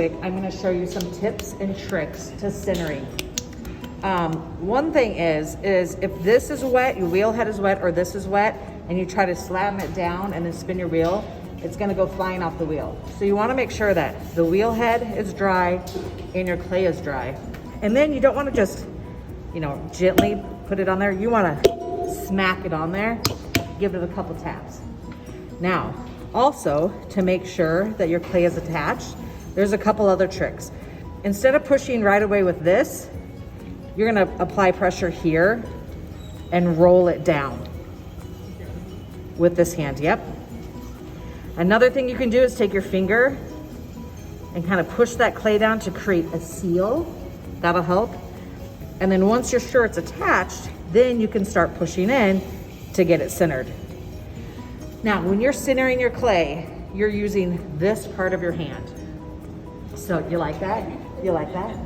quick, I'm gonna show you some tips and tricks to centering. One thing is if this is wet, your wheel head is wet, or this is wet, and you try to slam it down and then spin your wheel, it's gonna go flying off the wheel. So you wanna make sure that the wheel head is dry and your clay is dry. And then you don't wanna just, gently put it on there. You wanna smack it on there, give it a couple taps. Now, also, to make sure that your clay is attached, there's a couple other tricks. Instead of pushing right away with this, you're gonna apply pressure here and roll it down with this hand, yep. Another thing you can do is take your finger and kind of push that clay down to create a seal. That'll help. And then once you're sure it's attached, then you can start pushing in to get it centered. Now, when you're centering your clay, you're using this part of your hand. So you like that? You like that?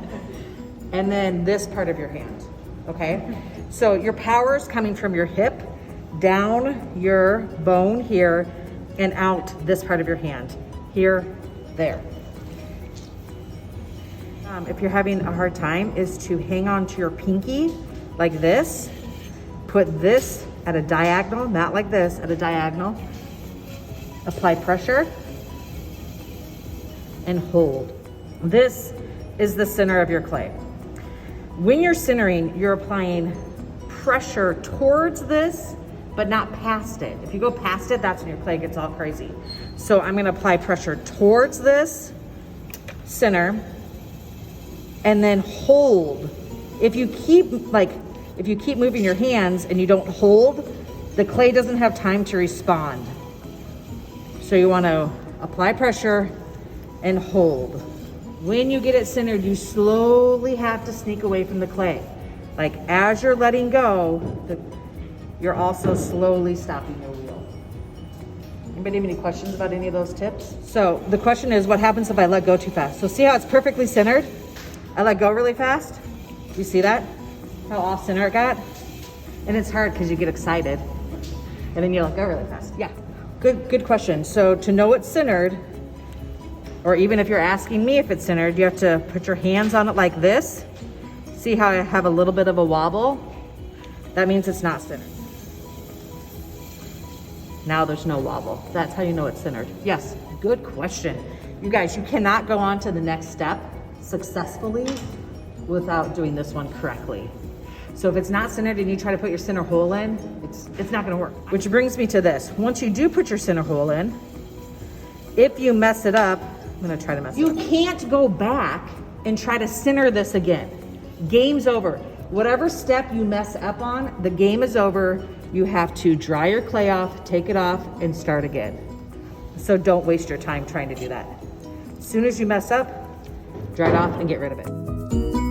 And then this part of your hand, okay? So your power is coming from your hip, down your bone here, and out this part of your hand. Here, there. If you're having a hard time, is to hang on to your pinky like this. Put this at a diagonal, not like this, at a diagonal. Apply pressure and hold. This is the center of your clay. When you're centering, you're applying pressure towards this, but not past it. If you go past it, that's when your clay gets all crazy. So I'm gonna apply pressure towards this center and then hold. If you keep moving your hands and you don't hold, the clay doesn't have time to respond. So you wanna apply pressure and hold. When you get it centered, you slowly have to sneak away from the clay. Like as you're letting go, you're also slowly stopping your wheel. Anybody have any questions about any of those tips? So the question is, what happens if I let go too fast? So see how it's perfectly centered? I let go really fast. You see that? How off center it got? And it's hard because you get excited and then you let go really fast. Yeah, good question. So to know it's centered, or even if you're asking me if it's centered, you have to put your hands on it like this. See how I have a little bit of a wobble? That means it's not centered. Now there's no wobble. That's how you know it's centered. Yes, good question. You guys, you cannot go on to the next step successfully without doing this one correctly. So if it's not centered and you try to put your center hole in, it's not gonna work. Which brings me to this. Once you do put your center hole in, if you mess it up, I'm gonna try to mess it up. You can't go back and try to center this again. Game's over. Whatever step you mess up on, the game is over. You have to dry your clay off, take it off, and start again. So don't waste your time trying to do that. As soon as you mess up, dry it off and get rid of it.